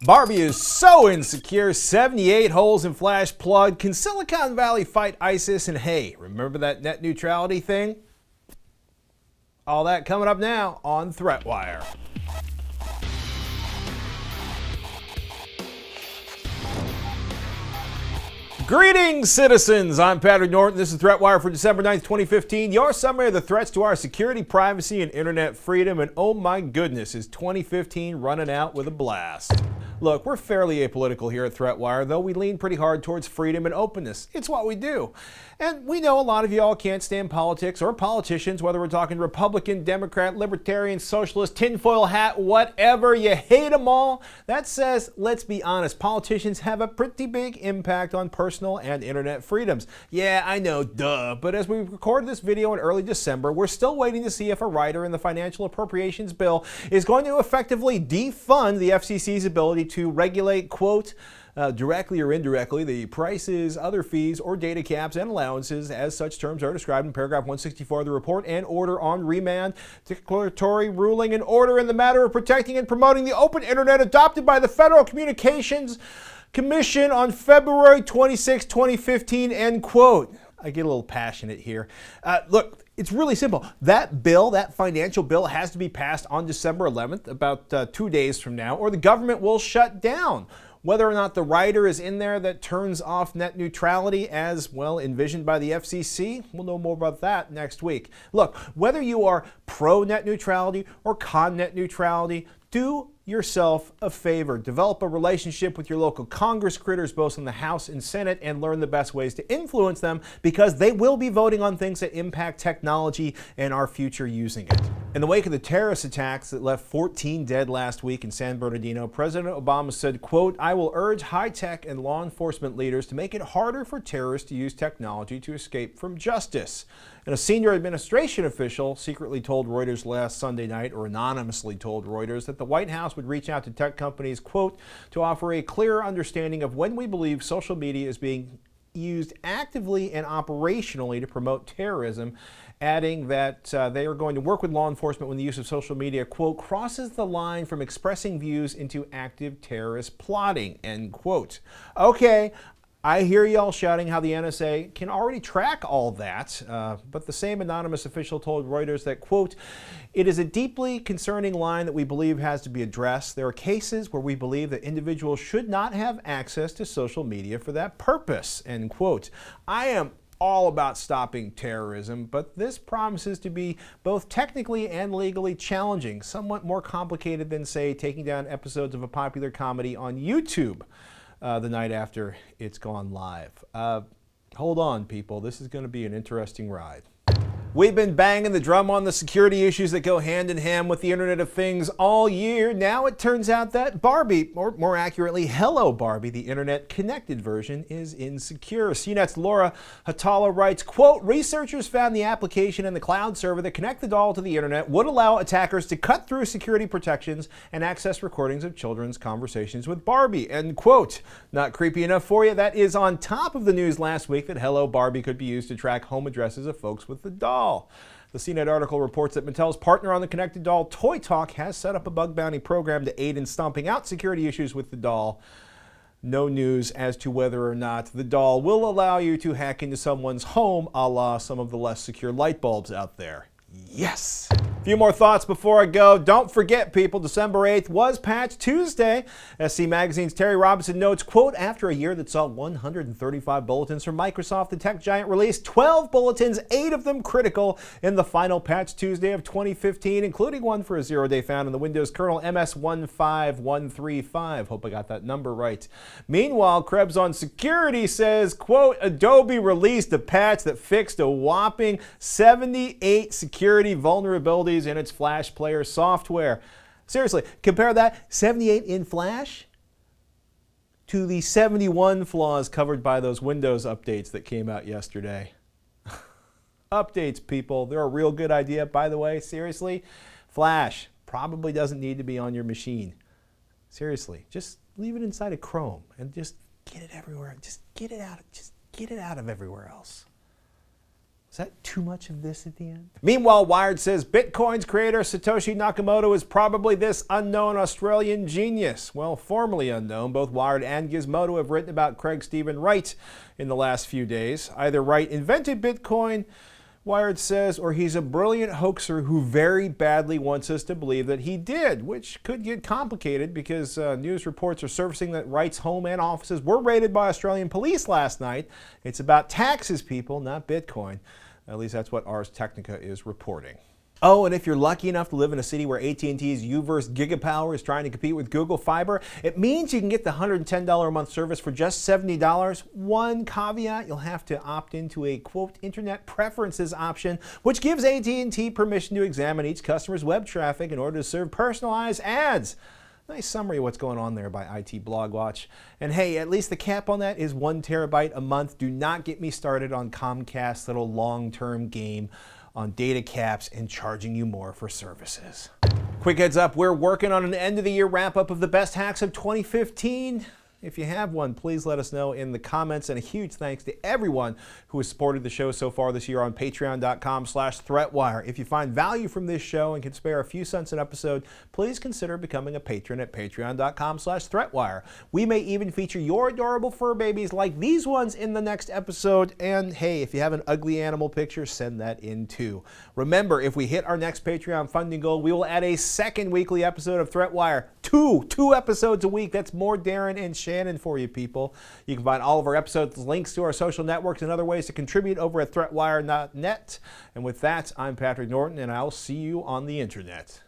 Barbie is so insecure, 78 holes in Flash plugged. Can Silicon Valley fight ISIS? And hey, remember that net neutrality thing? All that coming up now on ThreatWire. Greetings, citizens. I'm Patrick Norton. This is ThreatWire for December 9th, 2015. Your summary of the threats to our security, privacy, and internet freedom. And oh my goodness, is 2015 running out with a blast. Look, we're fairly apolitical here at ThreatWire, though we lean pretty hard towards freedom and openness. It's what we do. And we know a lot of y'all can't stand politics or politicians, whether we're talking Republican, Democrat, Libertarian, Socialist, tinfoil hat, whatever. You hate them all. That says, let's be honest, politicians have a pretty big impact on personal and internet freedoms. Yeah, I know, duh. But as we record this video in early December, we're still waiting to see if a rider in the financial appropriations bill is going to effectively defund the FCC's ability to regulate, quote, directly or indirectly, the prices, other fees, or data caps and allowances, as such terms are described in paragraph 164 of the report and order on remand, declaratory ruling and order in the matter of protecting and promoting the open internet adopted by the Federal Communications Commission on February 26, 2015, end quote. I get a little passionate here. Look, it's really simple. That bill, that financial bill, has to be passed on December 11th, about 2 days from now, or the government will shut down. Whether or not the rider is in there that turns off net neutrality as, well, envisioned by the FCC, we'll know more about that next week. Look, whether you are pro net neutrality or con net neutrality, do yourself a favor. Develop a relationship with your local Congress critters, both in the House and Senate, and learn the best ways to influence them, because they will be voting on things that impact technology and our future using it. In the wake of the terrorist attacks that left 14 dead last week in San Bernardino, President Obama said, quote, "I will urge high-tech and law enforcement leaders to make it harder for terrorists to use technology to escape from justice." And a senior administration official secretly told Reuters last Sunday night, or anonymously told Reuters, that the White House would reach out to tech companies, quote, to offer a clearer understanding of when we believe social media is being used actively and operationally to promote terrorism, adding that they are going to work with law enforcement when the use of social media, quote, crosses the line from expressing views into active terrorist plotting, end quote. Okay, I hear y'all shouting how the NSA can already track all that, but the same anonymous official told Reuters that, quote, "It is a deeply concerning line that we believe has to be addressed. There are cases where we believe that individuals should not have access to social media for that purpose," end quote. I am all about stopping terrorism, but this promises to be both technically and legally challenging, somewhat more complicated than, say, taking down episodes of a popular comedy on YouTube the night after it's gone live. Hold on, people. This is going to be an interesting ride. We've been banging the drum on the security issues that go hand in hand with the Internet of Things all year. Now it turns out that Barbie, or more accurately, Hello Barbie, the internet-connected version, is insecure. CNET's Laura Hatala writes, quote, "Researchers found the application and the cloud server that connect the doll to the internet would allow attackers to cut through security protections and access recordings of children's conversations with Barbie," end quote. Not creepy enough for you? That is on top of the news last week that Hello Barbie could be used to track home addresses of folks with the doll. The CNET article reports that Mattel's partner on the connected doll, Toy Talk, has set up a bug bounty program to aid in stomping out security issues with the doll. No news as to whether or not the doll will allow you to hack into someone's home, a la some of the less secure light bulbs out there. Yes! A few more thoughts before I go. Don't forget, people, December 8th was Patch Tuesday. SC Magazine's Terry Robinson notes, quote, "After a year that saw 135 bulletins from Microsoft, the tech giant released 12 bulletins, 8 of them critical in the final Patch Tuesday of 2015, including one for a zero-day found in the Windows kernel MS15135. Hope I got that number right. Meanwhile, Krebs on Security says, quote, "Adobe released a patch that fixed a whopping 78 security vulnerabilities in its Flash Player software." Seriously, compare that 78 in Flash to the 71 flaws covered by those Windows updates that came out yesterday. Updates, people. They're a real good idea, by the way. Seriously, Flash probably doesn't need to be on your machine. Seriously, just leave it inside of Chrome and just get it everywhere. Just get it out of everywhere else. Is that too much of this at the end? Meanwhile, Wired says Bitcoin's creator Satoshi Nakamoto is probably this unknown Australian genius. Well, formerly unknown, both Wired and Gizmodo have written about Craig Stephen Wright in the last few days. Either Wright invented Bitcoin, Wired says, or he's a brilliant hoaxer who very badly wants us to believe that he did, which could get complicated because news reports are surfacing that Wright's home and offices were raided by Australian police last night. It's about taxes, people, not Bitcoin. At least that's what Ars Technica is reporting. Oh, and if you're lucky enough to live in a city where AT&T's UVerse Gigapower is trying to compete with Google Fiber, it means you can get the $110 a month service for just $70. One caveat, you'll have to opt into a, quote, internet preferences option, which gives AT&T permission to examine each customer's web traffic in order to serve personalized ads. Nice summary of what's going on there by IT Blogwatch. And hey, at least the cap on that is 1 terabyte a month. Do not get me started on Comcast's little long-term game on data caps and charging you more for services. Quick heads up, we're working on an end-of-the-year wrap-up of the best hacks of 2015. If you have one, please let us know in the comments. And a huge thanks to everyone who has supported the show so far this year on patreon.com/threatwire. If you find value from this show and can spare a few cents an episode, please consider becoming a patron at patreon.com/threatwire. We may even feature your adorable fur babies like these ones in the next episode. And hey, if you have an ugly animal picture, send that in too. Remember, if we hit our next Patreon funding goal, we will add a second weekly episode of Threatwire. Two episodes a week. That's more Darren and Shannon for you people. You can find all of our episodes, links to our social networks, and other ways to contribute over at threatwire.net. And with that, I'm Patrick Norton, and I'll see you on the internet.